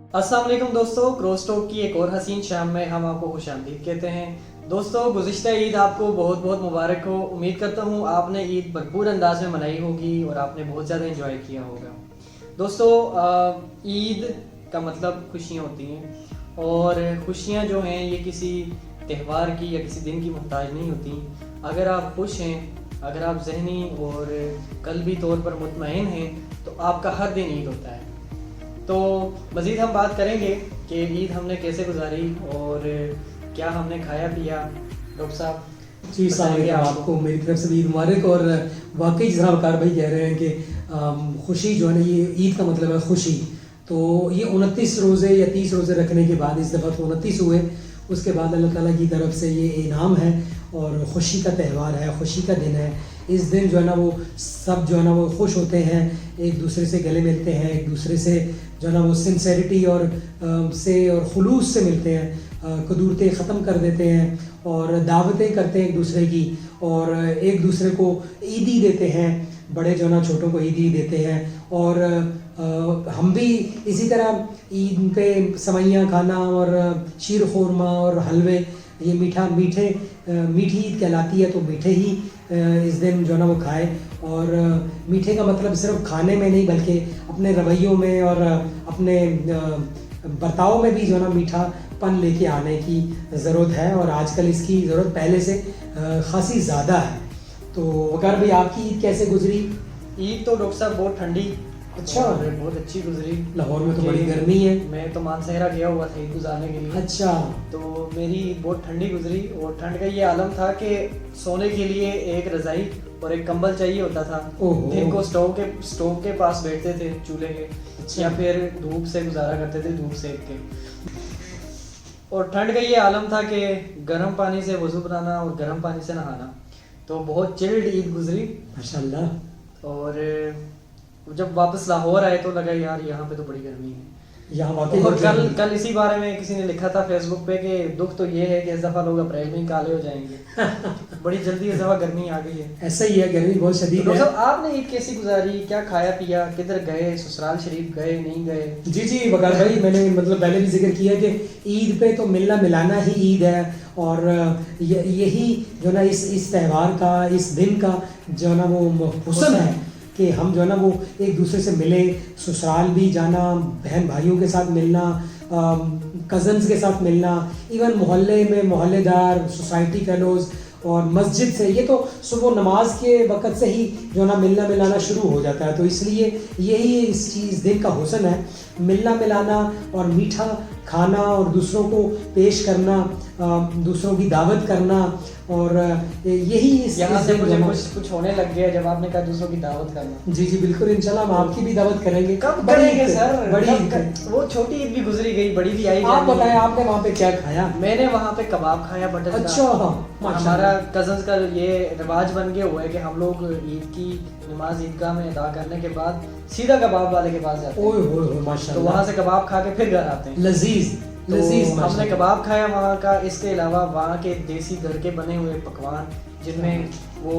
अस्सलाम वालेकुम दोस्तों, क्रॉस टॉक की एक और हसीन शाम में हम आपको खुशामदीद कहते हैं। दोस्तों, गुज़िश्ता ईद आपको बहुत बहुत मुबारक हो। उम्मीद करता हूँ आपने ईद भरपूर अंदाज में मनाई होगी और आपने बहुत ज़्यादा एंजॉय किया होगा। दोस्तों, ईद का मतलब खुशियाँ होती हैं और खुशियाँ जो हैं ये किसी त्यौहार की या किसी दिन की मोहताज नहीं होती। अगर आप खुश हैं, अगर आप ज़हनी और क़ल्बी तौर पर मुतमईन हैं तो आपका हर दिन ईद होता है। तो मज़ीद हम बात करेंगे कि ईद हमने कैसे गुजारी और क्या हमने खाया पिया। डॉक्टर साहब जी, साहब आपको मेरी तरफ से भी ईद मुबारक। और वाकई जिस तरह वकार भाई कह रहे हैं कि खुशी जो है ना, ये ईद का मतलब है खुशी। तो ये 29 रोज़े या 30 रोज़े रखने के बाद इस दफ़ा तो 29 हुए, उसके बाद अल्लाह ताला की तरफ से ये इनाम है और ख़ुशी का त्यौहार है, खुशी का दिन है। इस दिन जो है ना वो सब जो है ना वो खुश होते हैं, एक दूसरे से गले मिलते हैं, एक दूसरे से जो है ना वो सिंसेरिटी और खुलूस से मिलते हैं, कदूरतें ख़त्म कर देते हैं और दावतें करते हैं एक दूसरे की और एक दूसरे को ईदी देते हैं। बड़े जो है ना छोटों को ईदी देते हैं और हम भी इसी तरह ईद पे सवैयाँ खाना और शीर खुरमा और हलवे, ये मीठी ईद कहलाती है। तो मीठे ही इस दिन जो है ना वो खाए। और मीठे का मतलब सिर्फ खाने में नहीं बल्कि अपने रवैयों में और अपने बर्ताव में भी जो है ना मीठापन लेके आने की ज़रूरत है और आजकल इसकी ज़रूरत पहले से ख़ासी ज़्यादा है। तो वकार भाई, आपकी ईद कैसे गुजरी? ईद तो डॉक्टर साहब बहुत ठंडी, अच्छा, बहुत अच्छी गुजरी। लाहौर में तो बड़ी गर्मी है। मैं तो मानसहरा गया हुआ था ईद गुजारने के लिए। अच्छा, तो मेरी ईद बहुत ठंडी गुजरी और ठंड का ये आलम था कि सोने के लिए एक रज़ाई और एक कंबल चाहिए होता था। दिन को स्टोव के पास बैठते थे, चूल्हे के। अच्छा। या फिर धूप से गुजारा करते थे, धूप सेक के। और ठंड का ये आलम था कि गर्म पानी से वज़ू बनाना और गर्म पानी से नहाना। तो बहुत चिल्ड ईद गुजरी माशाल्लाह। और जब वापस लाहौर आए तो लगा यार यहाँ पे तो बड़ी गर्मी है यहाँ। और कल इसी बारे में किसी ने लिखा था फेसबुक पे कि दुख तो ये है कि इस दफ़ा लोग अप्रैल में ही काले हो जाएंगे। बड़ी जल्दी इस दफ़ा गर्मी आ गई है। ऐसा ही है, गर्मी बहुत शदीद है। तो आपने ईद कैसी गुजारी, क्या खाया पिया, किधर गए, ससुराल शरीफ गए नहीं गए? जी वकार भाई, मैंने मतलब पहले भी जिक्र किया कि ईद पे तो मिलना मिलाना ही ईद है। और यही जो ना इस त्यौहार का, इस दिन का जो ना वो हुस्न है कि हम जो है ना वो एक दूसरे से मिले, ससुराल भी जाना, बहन भाइयों के साथ मिलना, कज़न्स के साथ मिलना, इवन मोहल्ले में मोहल्लेदार, सोसाइटी फेलोज़ और मस्जिद से, ये तो सुबह नमाज के वक़्त से ही जो ना मिलना मिलाना शुरू हो जाता है। तो इसलिए यही इस दिन का हुस्न है, मिलना मिलाना और मीठा खाना और दूसरों को पेश करना, दूसरों की दावत करना। और यही यहाँ से मुझे कुछ होने लग गया जब आपने कहा दूसरों की दावत करना। जी बिल्कुल, इंशाल्लाह हम आपकी भी दावत करेंगे। कब करेंगे सर? बड़ी वो छोटी ईद भी गुजरी गई, बड़ी भी आई। आप बताएं, आपने वहाँ पे क्या खाया? मैंने वहाँ पे कबाब खाया, बटर। अच्छा, हमारा कजन्स का ये रिवाज बन गया हुआ है कि हम लोग ईद की नमाज ईदगाह में अदा करने के बाद सीधा कबाब वाले के पास जाते हैं। माशाल्लाह। तो वहाँ से कबाब खा के फिर घर आते हैं। लजीज हमने कबाब खाया वहाँ का। इसके अलावा वहाँ के देसी घर के बने हुए पकवान जिनमें वो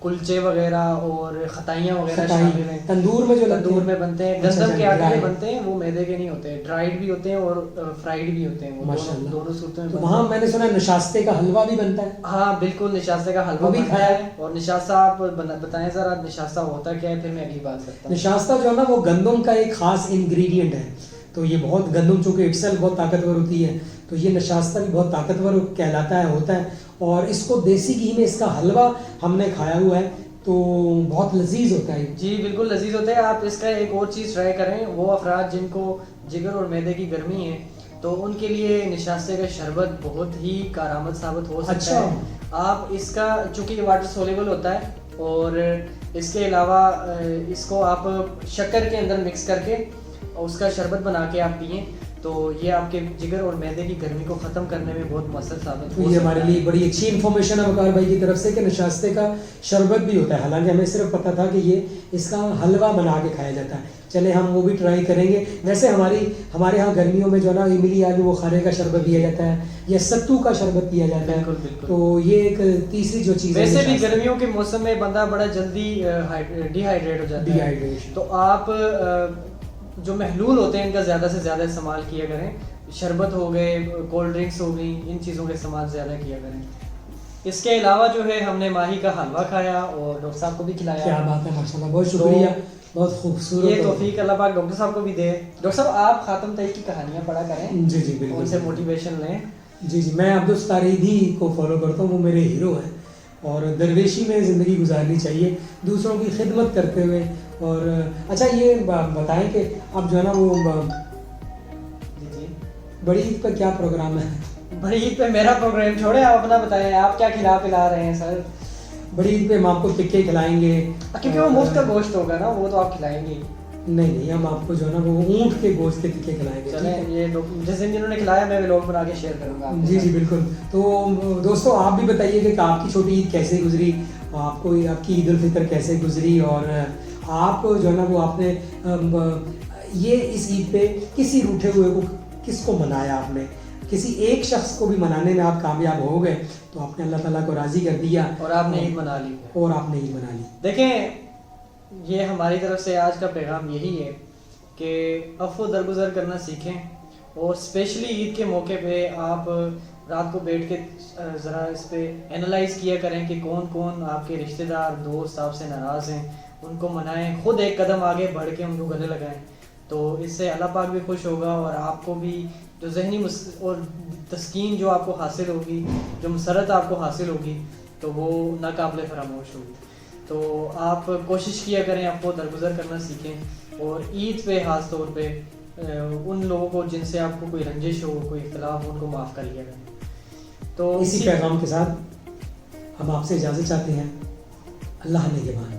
कुलचे वगैरह और खताइयाँ वगैरह शामिल हैं। तंदूर में बनते हैं, गंदम के आटे में बनते हैं, वो मैदे के नहीं होते, ड्राइड भी होते हैं और फ्राइड भी होते हैं। वो दोनों सूरतों में। तो वहाँ मैंने सुना निशास्ते का हलवा भी बनता है। हाँ बिल्कुल, निशास्ते का हलवा भी खाया है। और निशास्ता आप बताएं जरा, निशास्ता होता क्या है, फिर मैं अगली बात करता हूँ। निशास्ता जो है ना वो गंदम का एक खास इंग्रेडिएंट है। तो ये बहुत गंदम चूँकि इटसेल्फ बहुत ताकतवर होती है, तो ये निशास्ता भी बहुत ताकतवर कहलाता है, होता है। और इसको देसी घी में इसका हलवा हमने खाया हुआ है, तो बहुत लजीज होता है। जी बिल्कुल लजीज होता है। आप इसका एक और चीज़ ट्राई करें, वो अफराद जिनको जिगर और मैदे की गर्मी है तो उनके लिए निशास्ते का शरबत बहुत ही कारआमद साबित हो सकता है। आप इसका, चूँकि ये वाटर सोलेबल होता है और इसके अलावा इसको आप शक्कर के अंदर मिक्स करके उसका शरबत बना के आप पिएं तो ये आपके जिगर और मैदे की गर्मी को ख़त्म करने में बहुत मसर साबित हो। ये हमारे लिए बड़ी अच्छी इन्फॉर्मेशन है वकार भाई की तरफ से कि निशास्ते का शरबत भी होता है। हालांकि हमें सिर्फ पता था कि ये इसका हलवा बना के खाया जाता है। चले हम वो भी ट्राई करेंगे। वैसे हमारे यहाँ गर्मियों में जो ना इमली आलू बुखारे का शरबत पिया जाता है या सत्तू का शरबत पिया जाता है। बिल्कुल। तो ये एक तीसरी जो चीज़ है। वैसे भी गर्मियों के मौसम में बंदा बड़ा जल्दी डिहाइड्रेट हो जाता है। डिहाइड्रेशन। तो आप جو محلول ہوتے ہیں ان کا زیادہ سے زیادہ استعمال کیا کریں. شربت ہو گئے, کولڈ ڈرنکس ہو گئی, ان چیزوں کا استعمال زیادہ کیا کریں. اس کے علاوہ جو ہے ہم نے ماہی کا حلوہ کھایا اور ڈاکٹر صاحب کو بھی کھلایا. کیا بات ہے, ماشاءاللہ, بہت شکریہ, بہت خوبصورت. یہ توفیق اللہ پاک ڈاکٹر صاحب کو بھی دے. ڈاکٹر صاحب آپ خاتم تائی کی کہانیاں پڑھا کریں. جی جی بالکل, ان سے موٹیویشن لیں. جی جی, میں عبدالس تاریدی کو فالو کرتا ہوں, وہ میرے ہیرو ہیں, اور درویشی میں زندگی گزارنی چاہیے دوسروں کی خدمت کرتے ہوئے. اور اچھا یہ بتائیں کہ اب جو ہے نا وہ جی بڑی عید پر کیا پروگرام ہے؟ بڑی عید پہ میرا پروگرام چھوڑیں, آپ اپنا بتائیں, آپ کیا کھلا پلا رہے ہیں سر؟ بڑی عید پہ ہم آپ کو ٹکے کھلائیں گے, کیونکہ وہ مفت کا گوشت ہوگا نا, وہ تو آپ کھلائیں گے. نہیں نہیں, ہم آپ کو جو ہے نا وہ اونٹ کے گوشت کے ٹکے کھلائیں گے. چلیں, یہ جس دن جنہوں نے کھلایا میں ولاگ بنا کے شیئر کروں گا. جی جی بالکل. تو دوستو آپ بھی بتائیے کہ آپ کی چھوٹی عید کیسے گزری, آپ کو آپ کی عید الفطر کیسے گزری, اور آپ جو ہے نا وہ آپ نے یہ اس عید پہ کسی روٹھے ہوئے کو کس کو منایا, آپ نے کسی ایک شخص کو بھی منانے میں آپ کامیاب ہو گئے تو آپ نے اللہ تعالیٰ کو راضی کر دیا اور آپ نے عید منا لی. اور آپ نے عید منا لی. دیکھیں, یہ ہماری طرف سے آج کا پیغام یہی ہے کہ عفو درگزر کرنا سیکھیں, اور اسپیشلی عید کے موقع پہ آپ رات کو بیٹھ کے ذرا اس پہ انالائز کیا کریں کہ کون کون آپ کے رشتہ دار دوست آپ سے ناراض ہیں, ان کو منائیں, خود ایک قدم آگے بڑھ کے ان کو گلے لگائیں. تو اس سے اللہ پاک بھی خوش ہوگا, اور آپ کو بھی جو ذہنی اور تسکین جو آپ کو حاصل ہوگی, جو مسرت آپ کو حاصل ہوگی, تو وہ ناقابل فراموش ہوگی. تو آپ کوشش کیا کریں, آپ کو درگزر کرنا سیکھیں, اور عید پہ خاص طور پہ ان لوگوں کو جن سے آپ کو کوئی رنجش ہو, کوئی اختلاف ہو, ان کو معاف کر لیا کریں. تو اسی پیغام کے ساتھ ہم آپ سے اجازت چاہتے ہیں. اللہ نگہبان.